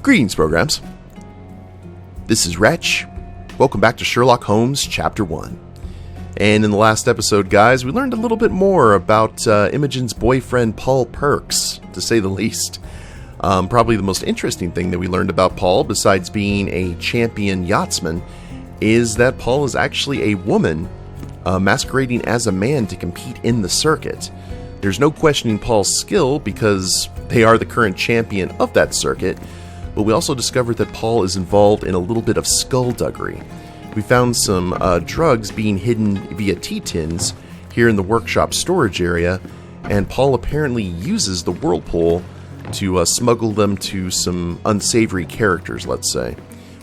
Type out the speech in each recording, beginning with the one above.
Greetings, programs. This is Wretch. Welcome back to Sherlock Holmes, Chapter 1. And in the last episode, guys, we learned a little bit more about Imogen's boyfriend, Paul Perks, to say the least. Probably the most interesting thing that we learned about Paul, besides being a champion yachtsman, is that Paul is actually a woman masquerading as a man to compete in the circuit. There's no questioning Paul's skill because they are the current champion of that circuit, but we also discovered that Paul is involved in a little bit of skullduggery. We found some drugs being hidden via tea-tins here in the workshop storage area, and Paul apparently uses the whirlpool to smuggle them to some unsavory characters, let's say.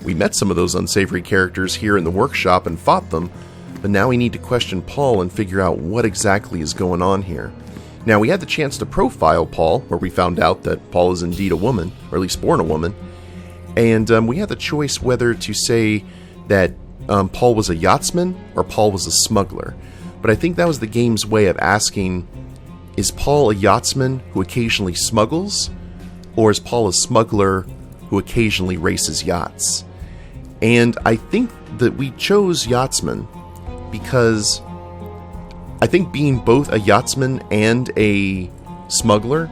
We met some of those unsavory characters here in the workshop and fought them, but now we need to question Paul and figure out what exactly is going on here. Now, we had the chance to profile Paul, where we found out that Paul is indeed a woman, or at least born a woman, and we had the choice whether to say that Paul was a yachtsman or Paul was a smuggler. But I think that was the game's way of asking, is Paul a yachtsman who occasionally smuggles, or is Paul a smuggler who occasionally races yachts? And I think that we chose yachtsman because I think being both a yachtsman and a smuggler,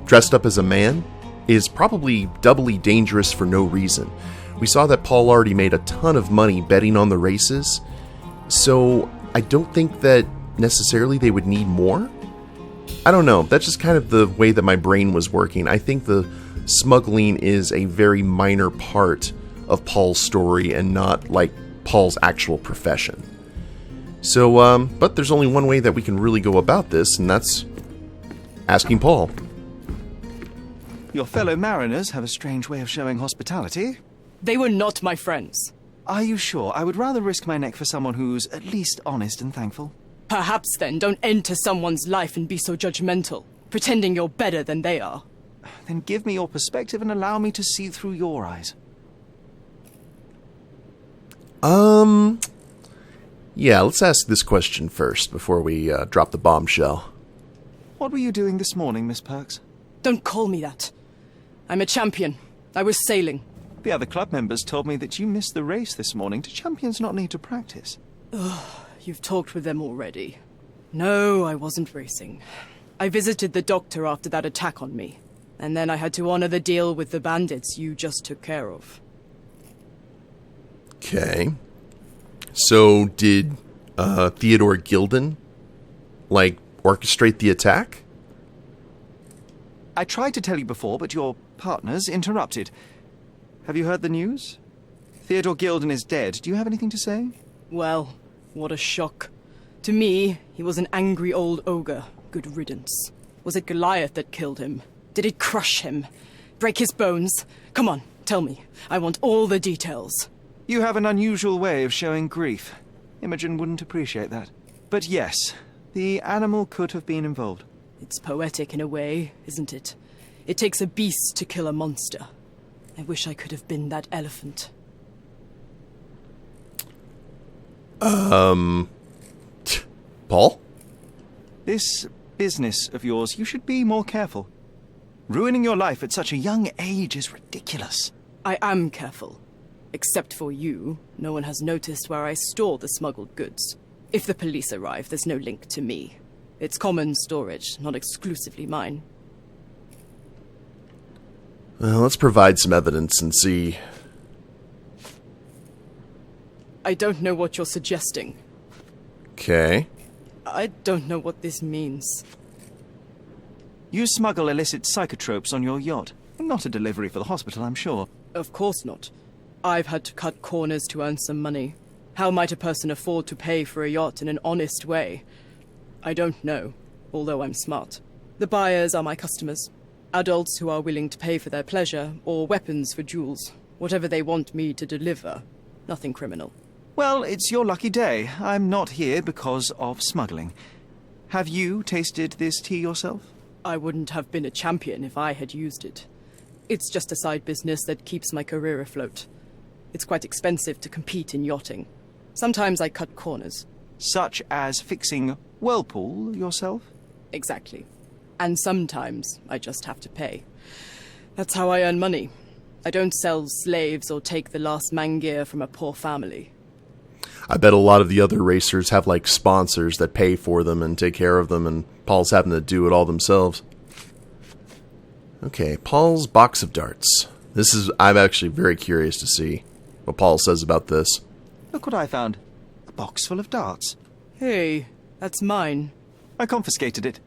dressed up as a man, is probably doubly dangerous for no reason. We saw that Paul already made a ton of money betting on the races, so I don't think that necessarily they would need more. I don't know, that's just kind of the way that my brain was working. I think the smuggling is a very minor part of Paul's story and not like Paul's actual profession. So, but there's only one way that we can really go about this, and that's asking Paul. Your fellow mariners have a strange way of showing hospitality. They were not my friends. Are you sure? I would rather risk my neck for someone who's at least honest and thankful. Perhaps then don't enter someone's life and be so judgmental, pretending you're better than they are. Then give me your perspective and allow me to see through your eyes. Yeah, let's ask this question first before we drop the bombshell. What were you doing this morning, Miss Perks? Don't call me that. I'm a champion. I was sailing. The other club members told me that you missed the race this morning. Do champions not need to practice? You've talked with them already. No, I wasn't racing. I visited the doctor after that attack on me, and then I had to honor the deal with the bandits you just took care of. Okay. So, did Theodore Gilden, orchestrate the attack? I tried to tell you before, but your partners interrupted. Have you heard the news? Theodore Gilden is dead. Do you have anything to say? Well, what a shock. To me, he was an angry old ogre. Good riddance. Was it Goliath that killed him? Did it crush him? Break his bones? Come on, tell me. I want all the details. You have an unusual way of showing grief. Imogen wouldn't appreciate that. But yes, the animal could have been involved. It's poetic in a way, isn't it? It takes a beast to kill a monster. I wish I could have been that elephant. Paul? This business of yours, you should be more careful. Ruining your life at such a young age is ridiculous. I am careful. Except for you, no one has noticed where I store the smuggled goods. If the police arrive, there's no link to me. It's common storage, not exclusively mine. Well, let's provide some evidence and see. I don't know what you're suggesting. Okay. I don't know what this means. You smuggle illicit psychotropes on your yacht. Not a delivery for the hospital, I'm sure. Of course not. I've had to cut corners to earn some money. How might a person afford to pay for a yacht in an honest way? I don't know, although I'm smart. The buyers are my customers. Adults who are willing to pay for their pleasure, or weapons for jewels. Whatever they want me to deliver. Nothing criminal. Well, it's your lucky day. I'm not here because of smuggling. Have you tasted this tea yourself? I wouldn't have been a champion if I had used it. It's just a side business that keeps my career afloat. It's quite expensive to compete in yachting. Sometimes I cut corners. Such as fixing whirlpool yourself? Exactly. And sometimes I just have to pay. That's how I earn money. I don't sell slaves or take the last mangear from a poor family. I bet a lot of the other racers have, like, sponsors that pay for them and take care of them, and Paul's having to do it all themselves. Okay, Paul's box of darts. I'm actually very curious to see what Paul says about this. Look what I found. A box full of darts. Hey, that's mine. I confiscated it.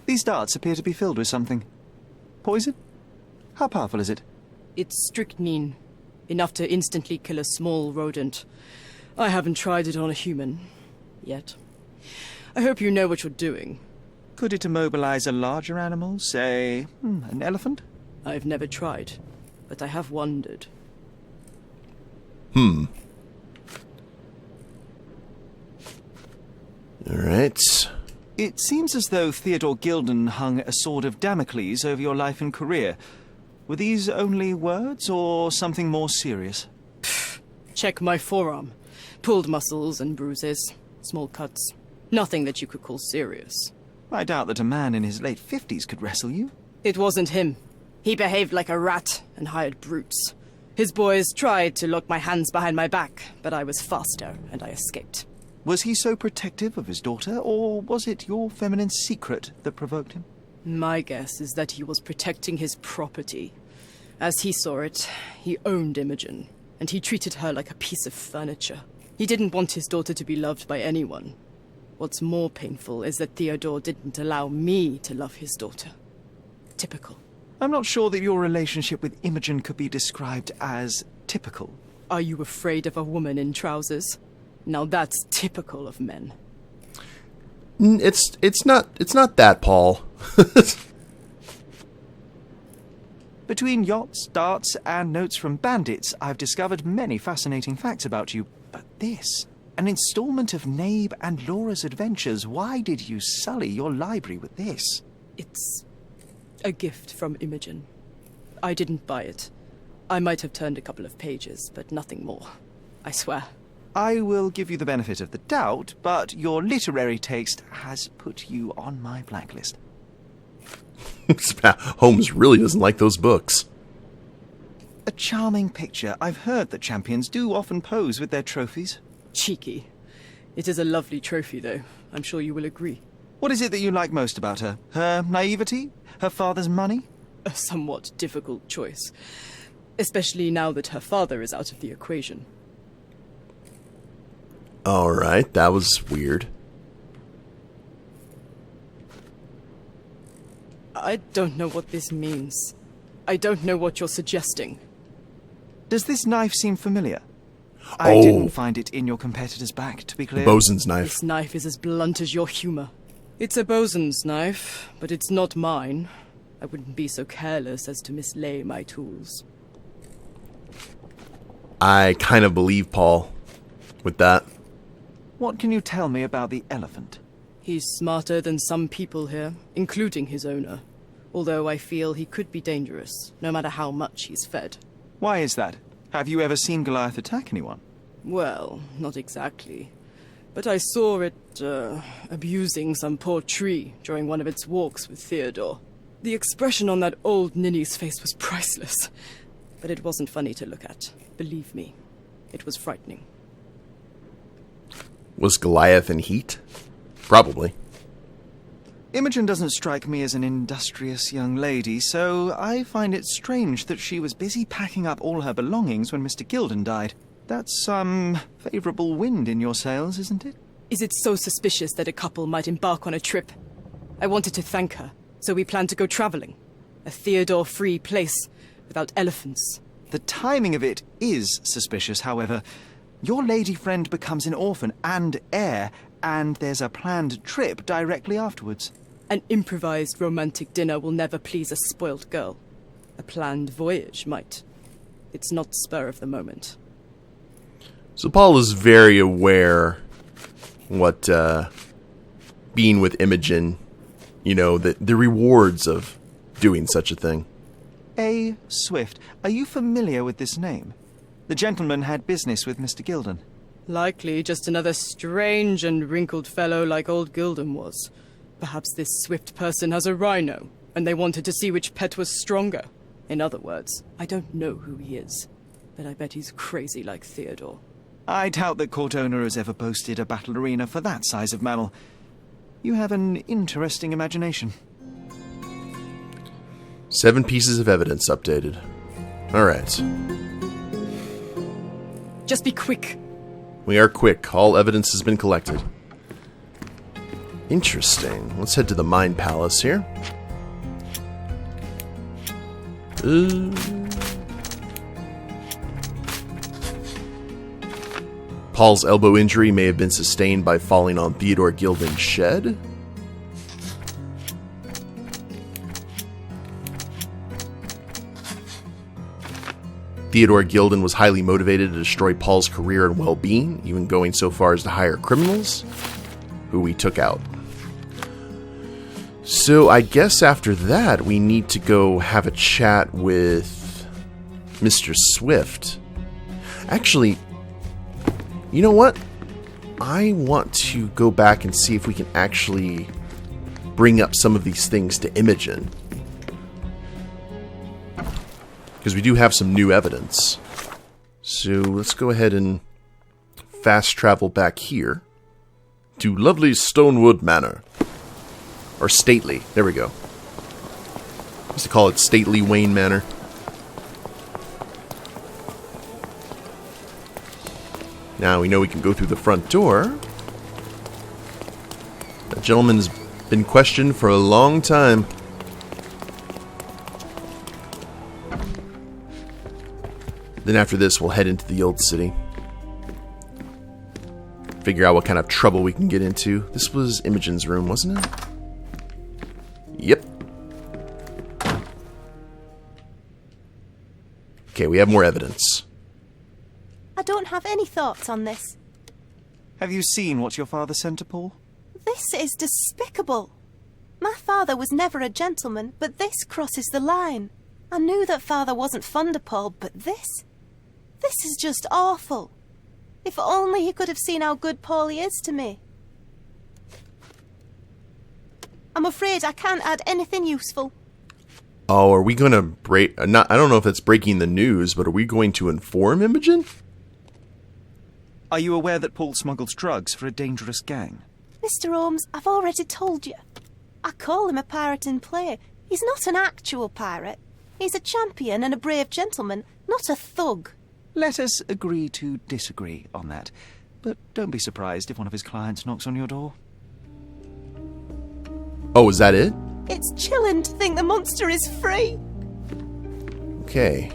These darts appear to be filled with something. Poison? How powerful is it? It's strychnine. Enough to instantly kill a small rodent. I haven't tried it on a human. Yet. I hope you know what you're doing. Could it immobilize a larger animal, say, an elephant? I've never tried, but I have wondered. Alright. It seems as though Theodore Gilden hung a sword of Damocles over your life and career. Were these only words, or something more serious? Check my forearm. Pulled muscles and bruises. Small cuts. Nothing that you could call serious. I doubt that a man in his late 50s could wrestle you. It wasn't him. He behaved like a rat and hired brutes. His boys tried to lock my hands behind my back, but I was faster and I escaped. Was he so protective of his daughter, or was it your feminine secret that provoked him? My guess is that he was protecting his property. As he saw it, he owned Imogen, and he treated her like a piece of furniture. He didn't want his daughter to be loved by anyone. What's more painful is that Theodore didn't allow me to love his daughter. Typical. I'm not sure that your relationship with Imogen could be described as typical. Are you afraid of a woman in trousers? Now that's typical of men. It's not that, Paul. Between yachts, darts, and notes from bandits, I've discovered many fascinating facts about you. But this, an installment of Nabe and Laura's adventures. Why did you sully your library with this? It's a gift from Imogen. I didn't buy it. I might have turned a couple of pages, but nothing more. I swear. I will give you the benefit of the doubt, but your literary taste has put you on my blacklist. Holmes really doesn't like those books. A charming picture. I've heard that champions do often pose with their trophies. Cheeky. It is a lovely trophy, though. I'm sure you will agree. What is it that you like most about her? Her naivety? Her father's money? A somewhat difficult choice. Especially now that her father is out of the equation. Alright, that was weird. I don't know what this means. I don't know what you're suggesting. Does this knife seem familiar? I didn't find it in your competitor's back, to be clear. The bosun's knife. This knife is as blunt as your humor. It's a bosun's knife, but it's not mine. I wouldn't be so careless as to mislay my tools. I kind of believe Paul with that. What can you tell me about the elephant? He's smarter than some people here, including his owner. Although I feel he could be dangerous, no matter how much he's fed. Why is that? Have you ever seen Goliath attack anyone? Well, not exactly. But I saw it, abusing some poor tree during one of its walks with Theodore. The expression on that old ninny's face was priceless. But it wasn't funny to look at. Believe me, it was frightening. Was Goliath in heat? Probably. Imogen doesn't strike me as an industrious young lady, so I find it strange that she was busy packing up all her belongings when Mr. Gildan died. That's some favourable wind in your sails, isn't it? Is it so suspicious that a couple might embark on a trip? I wanted to thank her, so we planned to go travelling. A Theodore-free place, without elephants. The timing of it is suspicious, however. Your lady friend becomes an orphan and heir, and there's a planned trip directly afterwards. An improvised romantic dinner will never please a spoilt girl. A planned voyage might. It's not spur of the moment. So Paul is very aware what being with Imogen, the rewards of doing such a thing. A. Swift. Are you familiar with this name? The gentleman had business with Mr. Gildan. Likely just another strange and wrinkled fellow like old Gildan was. Perhaps this Swift person has a rhino, and they wanted to see which pet was stronger. In other words, I don't know who he is, but I bet he's crazy like Theodore. I doubt that Cordona has ever boasted a battle arena for that size of mammal. You have an interesting imagination. 7 pieces of evidence updated. Alright. Just be quick. We are quick. All evidence has been collected. Interesting. Let's head to the Mind Palace here. Paul's elbow injury may have been sustained by falling on Theodore Gilden's shed. Theodore Gilden was highly motivated to destroy Paul's career and well-being, even going so far as to hire criminals, who we took out. So I guess after that, we need to go have a chat with Mr. Swift. Actually, you know what? I want to go back and see if we can actually bring up some of these things to Imogen. Because we do have some new evidence. So let's go ahead and fast travel back here to lovely Stonewood Manor. Or Stately. There we go. I used to call it Stately Wayne Manor. Now we know we can go through the front door. That gentleman has been questioned for a long time. Then after this, we'll head into the old city. Figure out what kind of trouble we can get into. This was Imogen's room, wasn't it? Yep. Okay, we have more evidence. I don't have any thoughts on this. Have you seen what your father sent to Paul? This is despicable. My father was never a gentleman, but this crosses the line. I knew that father wasn't fond of Paul, but this is just awful. If only he could have seen how good Paulie is to me. I'm afraid I can't add anything useful. Oh, are we going to break... I don't know if that's breaking the news, but are we going to inform Imogen? Are you aware that Paul smuggles drugs for a dangerous gang? Mr. Holmes, I've already told you. I call him a pirate in play. He's not an actual pirate. He's a champion and a brave gentleman, not a thug. Let us agree to disagree on that. But don't be surprised if one of his clients knocks on your door. Oh, is that it? It's chilling to think the monster is free. Okay.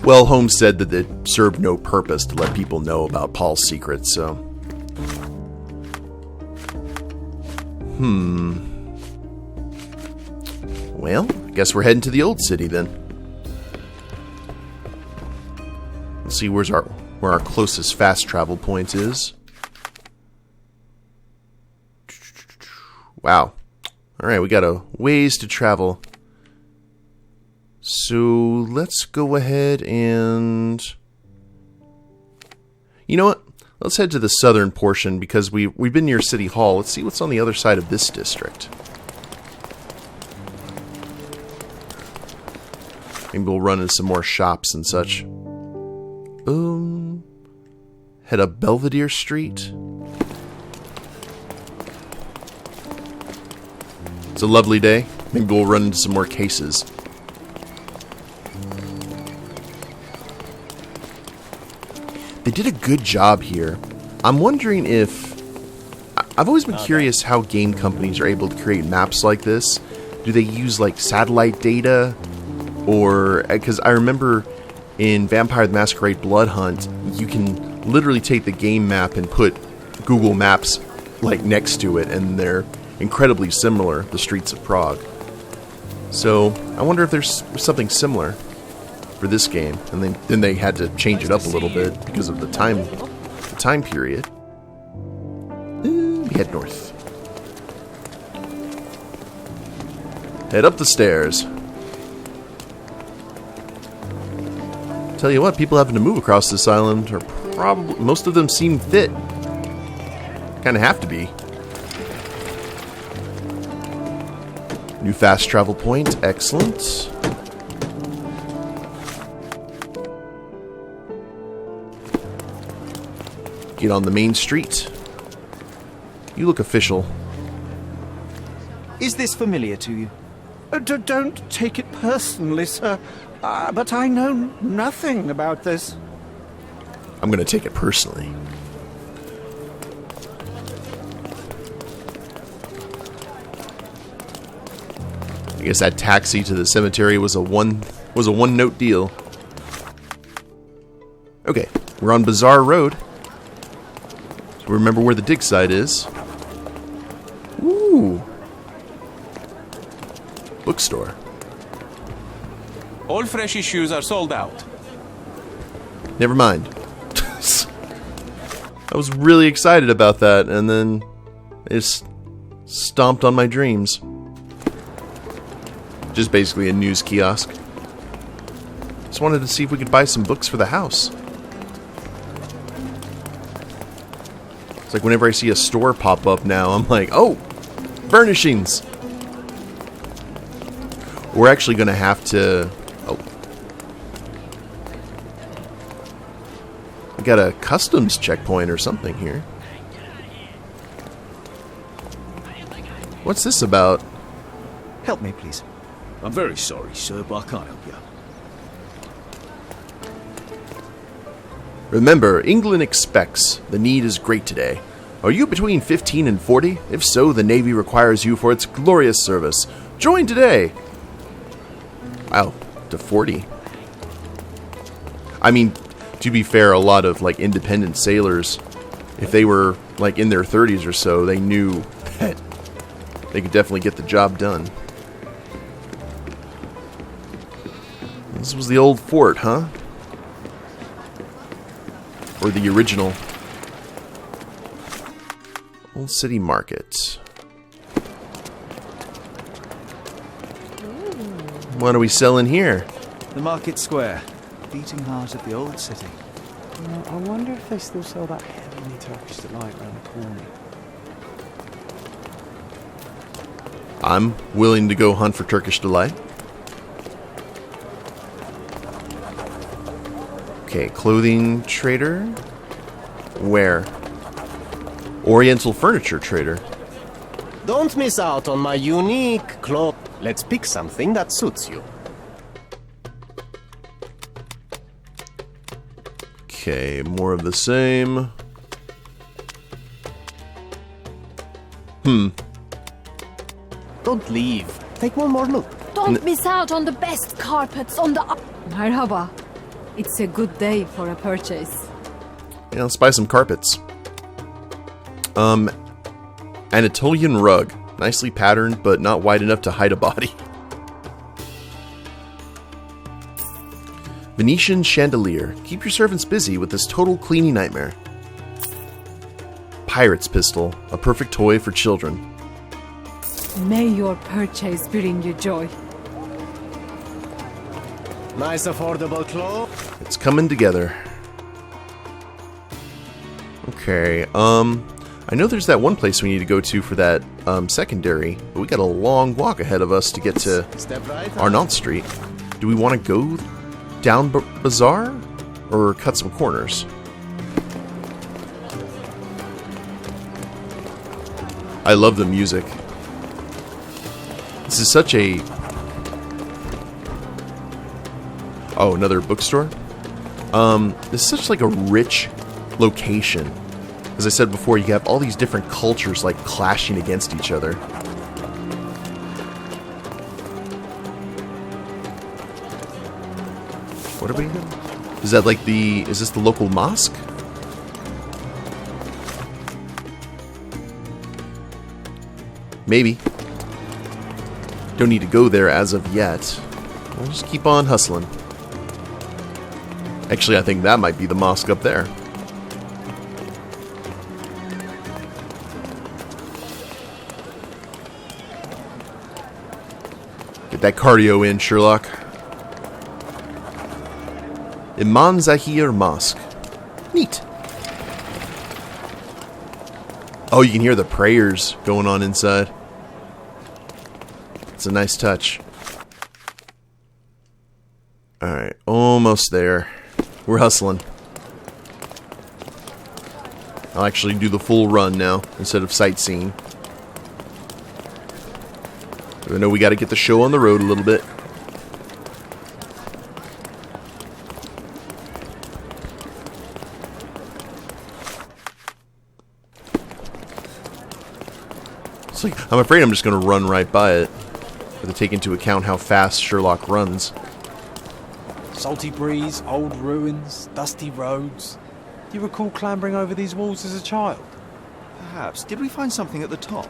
Well, Holmes said that it served no purpose to let people know about Paul's secrets, so... Well, I guess we're heading to the old city then. Let's see where our closest fast travel point is. Wow. Alright, we got a ways to travel. So let's go ahead and... You know what? Let's head to the southern portion because we've been near City Hall. Let's see what's on the other side of this district. Maybe we'll run into some more shops and such. Head up Belvedere Street. It's a lovely day. Maybe we'll run into some more cases. They did a good job here. I'm wondering if... I've always been curious how game companies are able to create maps like this. Do they use, like, satellite data? Or... Because I remember in Vampire the Masquerade Blood Hunt, you can literally take the game map and put Google Maps, like, next to it, and they're incredibly similar, the streets of Prague. So, I wonder if there's something similar for this game, and then they had to change it up a little bit because of the time period. We head north. Head up the stairs. Tell you what, people having to move across this island are probably... Most of them seem fit. Kind of have to be. New fast travel point. Excellent. Get on the main street. You look official. Is this familiar to you? Don't take it personally, sir. But I know nothing about this. I'm going to take it personally. I guess that taxi to the cemetery was a one-note deal. Okay, we're on Bazaar Road. So remember where the dig site is. Ooh. Bookstore. All fresh issues are sold out. Never mind. I was really excited about that, and then it just stomped on my dreams. Just basically a news kiosk. Just wanted to see if we could buy some books for the house. It's like whenever I see a store pop up now, I'm like, oh, furnishings. We're actually going to have to... Oh. We got a customs checkpoint or something here. What's this about? Help me, please. I'm very sorry, sir, but I can't help you. Remember, England expects. The need is great today. Are you between 15 and 40? If so, the Navy requires you for its glorious service. Join today! Wow, to 40. I mean, to be fair, a lot of, like, independent sailors, if they were, like, in their 30s or so, they knew that they could definitely get the job done. This was the old fort, huh? Or the original. Old City Market. What are we selling here? The Market Square, beating heart of the old city. You know, I wonder if they still sell that heavenly Turkish delight around the corner. I'm willing to go hunt for Turkish delight. Okay, clothing trader. Where? Oriental furniture trader. Don't miss out on my unique cloth. Let's pick something that suits you. Okay, more of the same. Don't leave. Take one more look. Don't miss out on the best carpets on the... Merhaba. It's a good day for a purchase. Yeah, let's buy some carpets. Anatolian rug. Nicely patterned, but not wide enough to hide a body. Venetian chandelier. Keep your servants busy with this total cleaning nightmare. Pirate's pistol. A perfect toy for children. May your purchase bring you joy. Nice affordable clothes. It's coming together. Okay, I know there's that one place we need to go to for that, secondary, but we got a long walk ahead of us to get to Step right. Arnault Street. Do we want to go down Bazaar, or cut some corners? I love the music. This is such a... Oh, another bookstore? This is such like a rich location. As I said before, you have all these different cultures like clashing against each other. What are we doing? Is that like the... Is this the local mosque? Maybe. Don't need to go there as of yet. We'll just keep on hustling. Actually, I think that might be the mosque up there. Get that cardio in, Sherlock. Imam Zahir Mosque. Neat. Oh, you can hear the prayers going on inside. It's a nice touch. Alright, almost there. We're hustling. I'll actually do the full run now, instead of sightseeing. I know we got to get the show on the road a little bit. It's like, I'm afraid I'm just going to run right by it. Have to take into account how fast Sherlock runs. Salty breeze, old ruins, dusty roads. Do you recall clambering over these walls as a child? Perhaps. Did we find something at the top?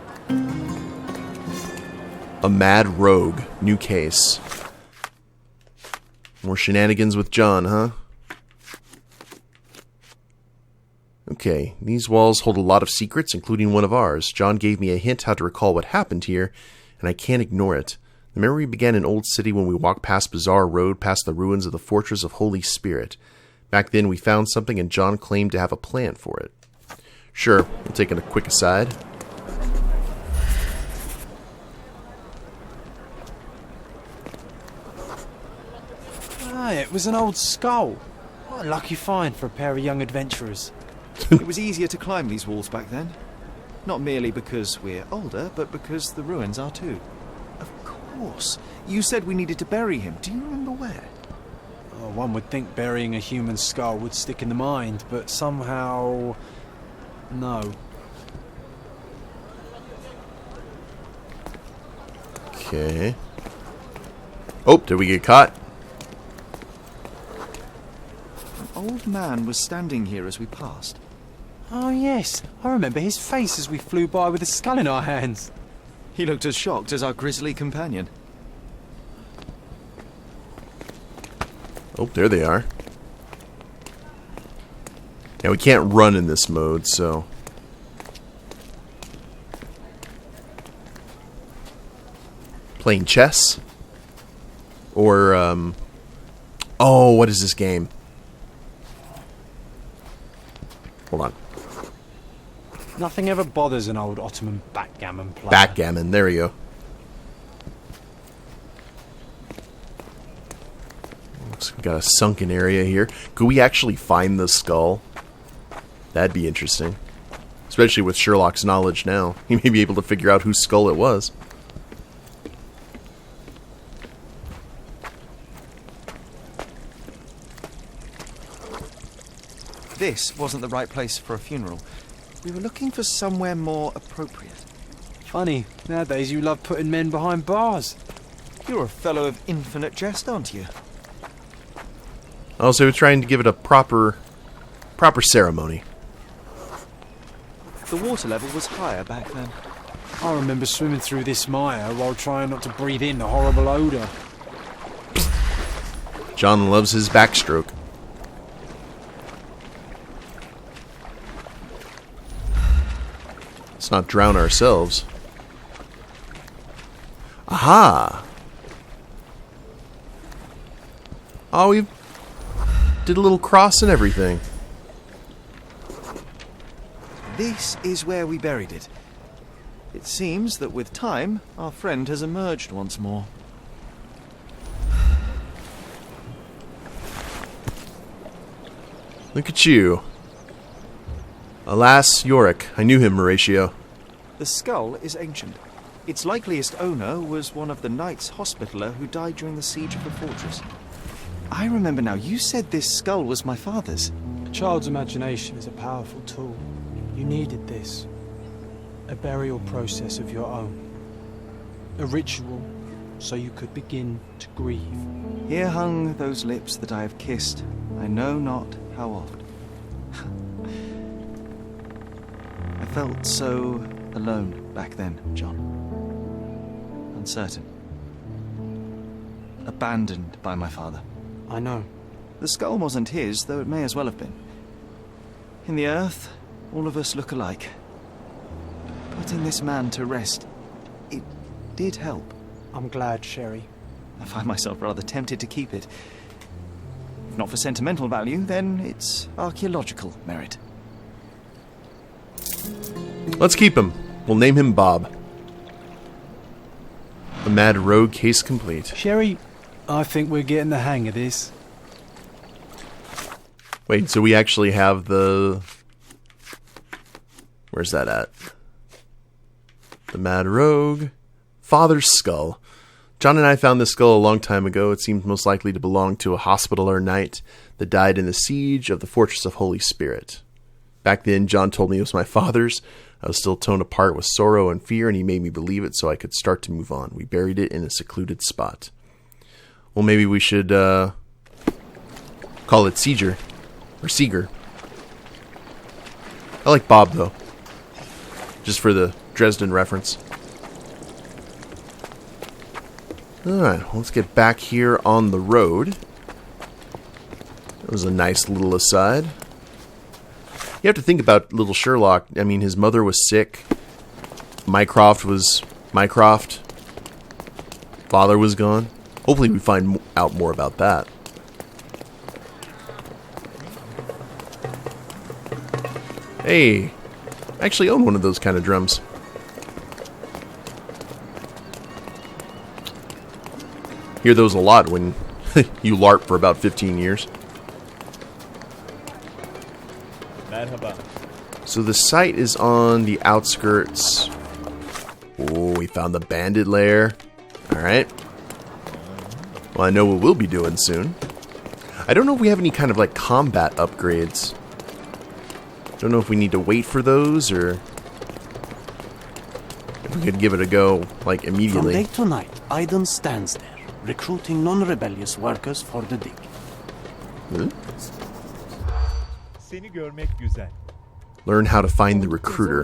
A mad rogue. New case. More shenanigans with John, huh? Okay, these walls hold a lot of secrets, including one of ours. John gave me a hint how to recall what happened here, and I can't ignore it. The memory began in Old City when we walked past Bazaar Road, past the ruins of the Fortress of Holy Spirit. Back then we found something and John claimed to have a plan for it. Sure, I'm taking a quick aside. Ah, it was an old skull. What a lucky find for a pair of young adventurers. It was easier to climb these walls back then. Not merely because we're older, but because the ruins are too. Of course. You said we needed to bury him. Do you remember where? Oh, one would think burying a human skull would stick in the mind, but somehow... no. Okay. Oh, did we get caught? An old man was standing here as we passed. Oh yes, I remember his face as we flew by with a skull in our hands. He looked as shocked as our grisly companion. Oh, there they are. Now we can't run in this mode, so... Playing chess? Or, oh, what is this game? Hold on. Nothing ever bothers an old Ottoman backgammon player. Backgammon, there we go. Looks like we got a sunken area here. Could we actually find the skull? That'd be interesting. Especially with Sherlock's knowledge now. He may be able to figure out whose skull it was. This wasn't the right place for a funeral. We were looking for somewhere more appropriate. Funny, nowadays you love putting men behind bars. You're a fellow of infinite jest, aren't you? Also, trying to give it a proper ceremony. The water level was higher back then. I remember swimming through this mire while trying not to breathe in the horrible odour. John loves his backstroke. Let's not drown ourselves. Aha! Oh, we did a little cross and everything. This is where we buried it. It seems that with time, our friend has emerged once more. Look at you. Alas, Yorick. I knew him, Horatio. The skull is ancient. Its likeliest owner was one of the Knights Hospitaller who died during the siege of the fortress. I remember now, you said this skull was my father's. A child's imagination is a powerful tool. You needed this. A burial process of your own. A ritual so you could begin to grieve. Here hung those lips that I have kissed, I know not how oft. I felt so alone back then, John. Uncertain. Abandoned by my father. I know. The skull wasn't his, though it may as well have been. In the earth, all of us look alike. Putting this man to rest, it did help. I'm glad, Sherry. I find myself rather tempted to keep it. If not for sentimental value, then it's archaeological merit. Let's keep him. We'll name him Bob. The Mad Rogue case complete. Sherry, I think we're getting the hang of this. Wait, so we actually have the Where's that at? The Mad Rogue. Father's Skull. John and I found this skull a long time ago. It seemed most likely to belong to a hospitaller knight that died in the siege of the Fortress of Holy Spirit. Back then, John told me it was my father's. I was still torn apart with sorrow and fear, and he made me believe it so I could start to move on. We buried it in a secluded spot. Well, maybe we should call it Seeger. Or Seeger. I like Bob, though. Just for the Dresden reference. Alright, let's get back here on the road. That was a nice little aside. You have to think about little Sherlock. I mean, his mother was sick. Mycroft was Mycroft. Father was gone. Hopefully we find out more about that. Hey, I actually own one of those kind of drums. Hear those a lot when you LARP for about 15 years. So the site is on the outskirts. Oh, we found the bandit lair. Alright. Well, I know what we'll be doing soon. I don't know if we have any kind of like combat upgrades. Don't know if we need to wait for those or if we could give it a go like immediately. From day to night, Aiden stands there, recruiting non-rebellious workers for the dig. Seni görmek güzel. Learn how to find the recruiter.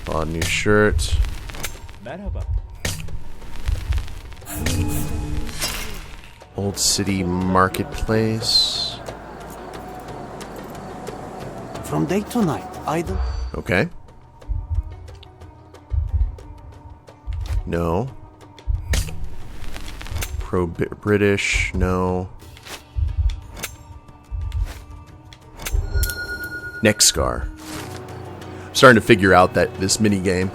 Bought a new shirt. Merhaba. Old City Marketplace. From day to night, Aiden. Okay. No. Pro-British, no. Neck scar. I'm starting to figure out that this minigame.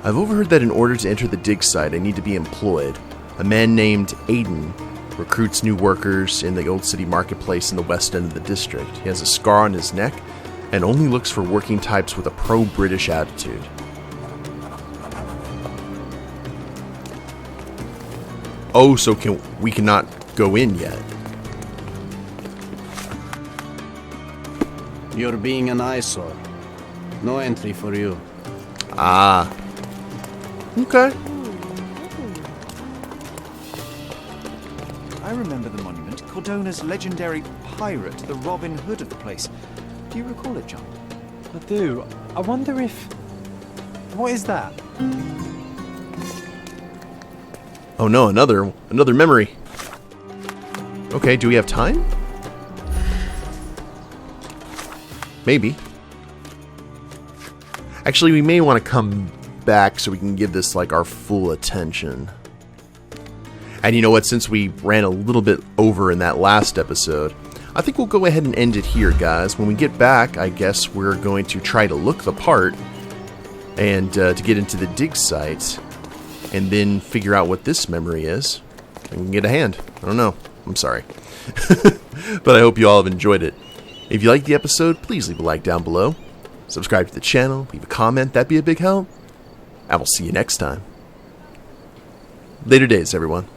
I've overheard that in order to enter the dig site, I need to be employed. A man named Aiden recruits new workers in the Old City Marketplace in the west end of the district. He has a scar on his neck and only looks for working types with a pro-British attitude. Oh, so we cannot go in yet. You're being an eyesore. No entry for you. Ah. Okay. I remember the monument. Cordona's legendary pirate, the Robin Hood of the place. Do you recall it, John? I do. I wonder if... What is that? Oh no, another memory. Okay, do we have time? Maybe. Actually, we may want to come back so we can give this like our full attention. And you know what, since we ran a little bit over in that last episode, I think we'll go ahead and end it here, guys. When we get back, I guess we're going to try to look the part and to get into the dig site and then figure out what this memory is. And we can get a hand. I don't know. I'm sorry. But I hope you all have enjoyed it. If you liked the episode, please leave a like down below. Subscribe to the channel, leave a comment, that'd be a big help. And we'll see you next time. Later days, everyone.